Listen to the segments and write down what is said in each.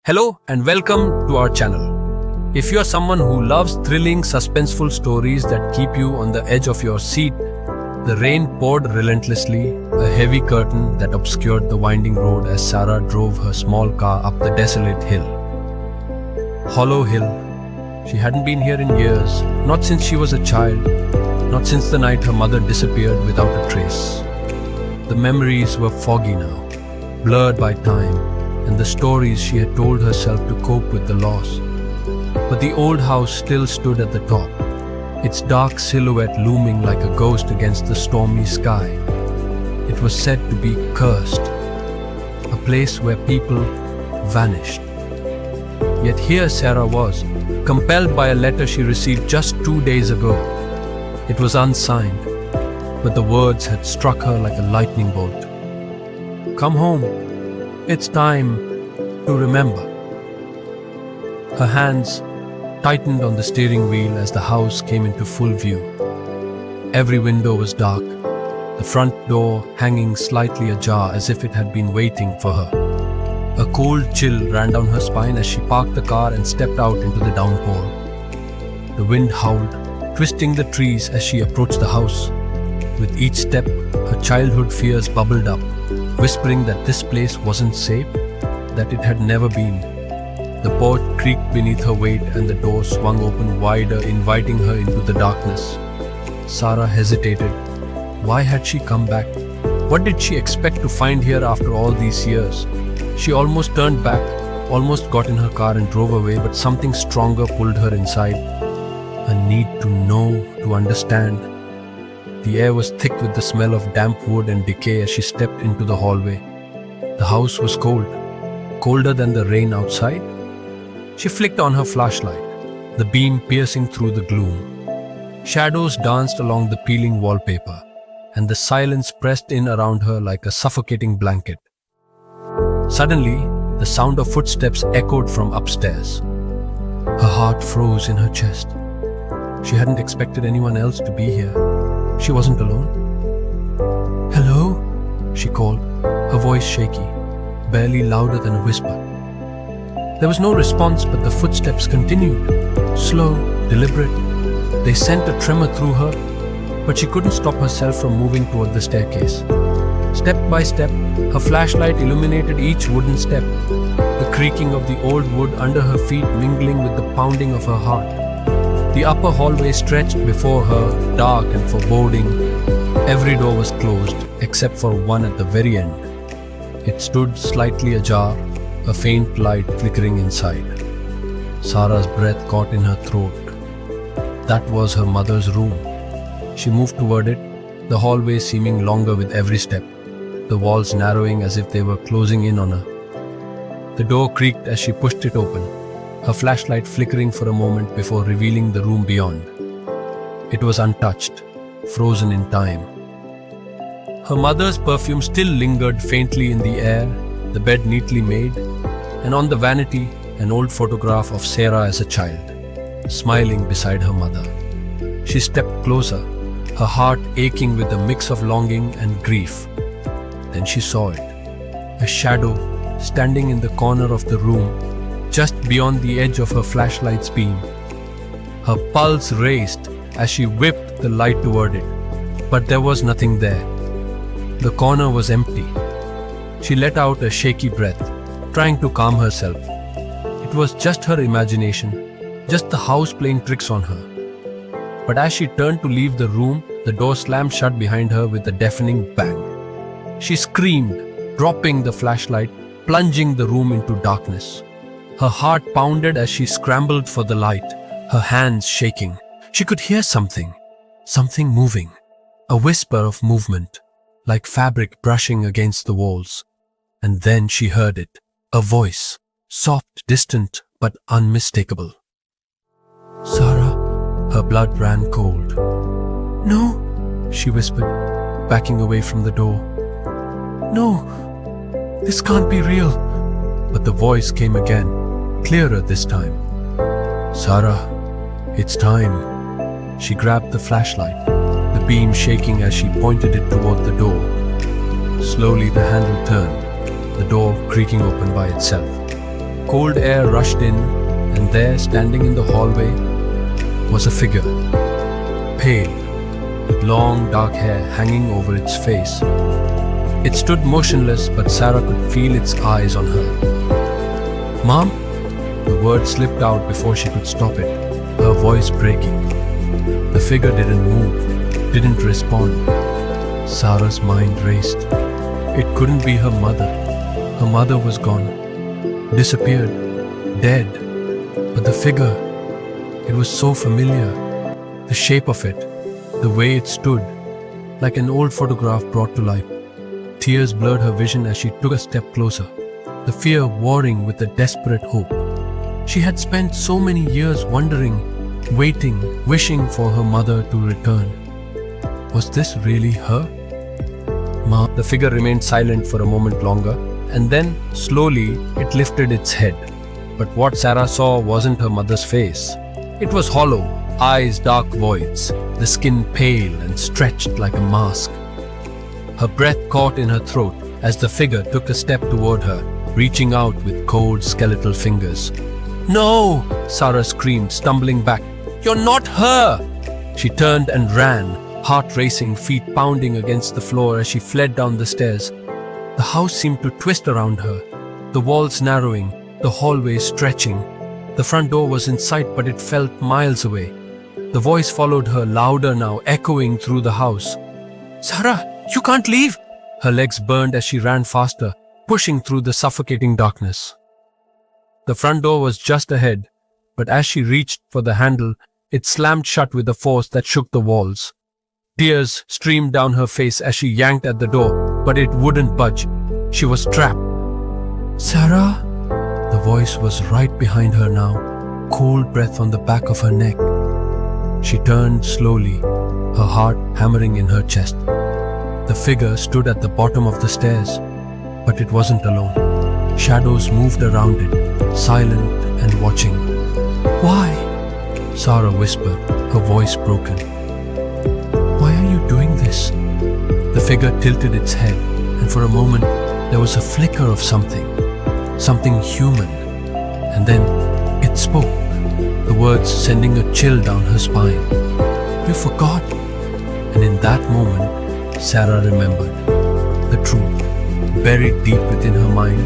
Hello and welcome to our channel. If you are someone who loves thrilling, suspenseful stories that keep you on the edge of your seat, the rain poured relentlessly, a heavy curtain that obscured the winding road as Sarah drove her small car up the desolate hill. Hollow Hill. She hadn't been here in years, not since she was a child, not since the night her mother disappeared without a trace. The memories were foggy now, blurred by time, and the stories she had told herself to cope with the loss. But the old house still stood at the top, its dark silhouette looming like a ghost against the stormy sky. It was said to be cursed, a place where people vanished. Yet here Sarah was, compelled by a letter she received just 2 days ago. It was unsigned, but the words had struck her like a lightning bolt. Come home. It's time to remember. Her hands tightened on the steering wheel as the house came into full view. Every window was dark, the front door hanging slightly ajar as if it had been waiting for her. A cold chill ran down her spine as she parked the car and stepped out into the downpour. The wind howled, twisting the trees as she approached the house. With each step, her childhood fears bubbled up, whispering that this place wasn't safe, that it had never been. The porch creaked beneath her weight and the door swung open wider, inviting her into the darkness. Sarah hesitated. Why had she come back? What did she expect to find here after all these years? She almost turned back, almost got in her car and drove away, but something stronger pulled her inside. A need to know, to understand. The air was thick with the smell of damp wood and decay as she stepped into the hallway. The house was cold, colder than the rain outside. She flicked on her flashlight, the beam piercing through the gloom. Shadows danced along the peeling wallpaper, and the silence pressed in around her like a suffocating blanket. Suddenly, the sound of footsteps echoed from upstairs. Her heart froze in her chest. She hadn't expected anyone else to be here. She wasn't alone. Hello? She called, her voice shaky, barely louder than a whisper. There was no response, but the footsteps continued, slow, deliberate. They sent a tremor through her, but she couldn't stop herself from moving toward the staircase. Step by step, her flashlight illuminated each wooden step, the creaking of the old wood under her feet mingling with the pounding of her heart. The upper hallway stretched before her, dark and foreboding. Every door was closed, except for one at the very end. It stood slightly ajar, a faint light flickering inside. Sarah's breath caught in her throat. That was her mother's room. She moved toward it, the hallway seeming longer with every step, the walls narrowing as if they were closing in on her. The door creaked as she pushed it open, her flashlight flickering for a moment before revealing the room beyond. It was untouched, frozen in time. Her mother's perfume still lingered faintly in the air, the bed neatly made, and on the vanity, an old photograph of Sarah as a child, smiling beside her mother. She stepped closer, her heart aching with a mix of longing and grief. Then she saw it, a shadow standing in the corner of the room, just beyond the edge of her flashlight's beam. Her pulse raced as she whipped the light toward it, but there was nothing there. The corner was empty. She let out a shaky breath, trying to calm herself. It was just her imagination, just the house playing tricks on her. But as she turned to leave the room, the door slammed shut behind her with a deafening bang. She screamed, dropping the flashlight, plunging the room into darkness. Her heart pounded as she scrambled for the light, her hands shaking. She could hear something moving, a whisper of movement, like fabric brushing against the walls. And then she heard it, a voice, soft, distant, but unmistakable. Sarah, her blood ran cold. No, she whispered, backing away from the door. No, this can't be real. But the voice came again, clearer this time. Sarah, it's time. She grabbed the flashlight, the beam shaking as she pointed it toward the door. Slowly the handle turned, the door creaking open by itself. Cold air rushed in, and there, standing in the hallway, was a figure. Pale, with long dark hair hanging over its face. It stood motionless, but Sarah could feel its eyes on her. "Mom?" The word slipped out before she could stop it, her voice breaking. The figure didn't move, didn't respond. Sarah's mind raced. It couldn't be her mother. Her mother was gone, disappeared, dead. But the figure, it was so familiar. The shape of it, the way it stood, like an old photograph brought to life. Tears blurred her vision as she took a step closer, the fear warring with a desperate hope. She had spent so many years wondering, waiting, wishing for her mother to return. Was this really her? Ma. The figure remained silent for a moment longer, and then, slowly, it lifted its head. But what Sarah saw wasn't her mother's face. It was hollow, eyes dark voids, the skin pale and stretched like a mask. Her breath caught in her throat as the figure took a step toward her, reaching out with cold skeletal fingers. "No!" Sarah screamed, stumbling back. "You're not her!" She turned and ran, heart racing, feet pounding against the floor as she fled down the stairs. The house seemed to twist around her, the walls narrowing, the hallway stretching. The front door was in sight, but it felt miles away. The voice followed her, louder now, echoing through the house. "Sarah, you can't leave!" Her legs burned as she ran faster, pushing through the suffocating darkness. The front door was just ahead, but as she reached for the handle, it slammed shut with a force that shook the walls. Tears streamed down her face as she yanked at the door, but it wouldn't budge. She was trapped. "Sarah?" The voice was right behind her now, cold breath on the back of her neck. She turned slowly, her heart hammering in her chest. The figure stood at the bottom of the stairs, but it wasn't alone. Shadows moved around it, silent and watching. "Why?" Sarah whispered, her voice broken. "Why are you doing this?" The figure tilted its head, and for a moment there was a flicker of something human. And then it spoke, the words sending a chill down her spine. "You forgot." And in that moment, Sarah remembered. The truth, buried deep within her mind,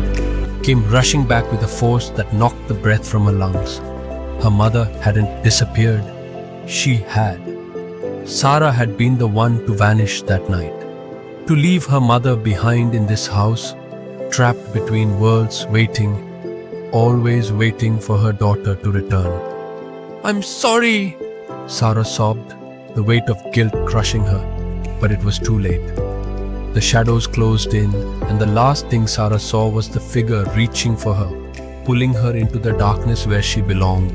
came rushing back with a force that knocked the breath from her lungs. Her mother hadn't disappeared. She had. Sarah had been the one to vanish that night, to leave her mother behind in this house, trapped between worlds, waiting, always waiting for her daughter to return. "I'm sorry," Sarah sobbed, the weight of guilt crushing her, but it was too late. The shadows closed in, and the last thing Sarah saw was the figure reaching for her, pulling her into the darkness where she belonged.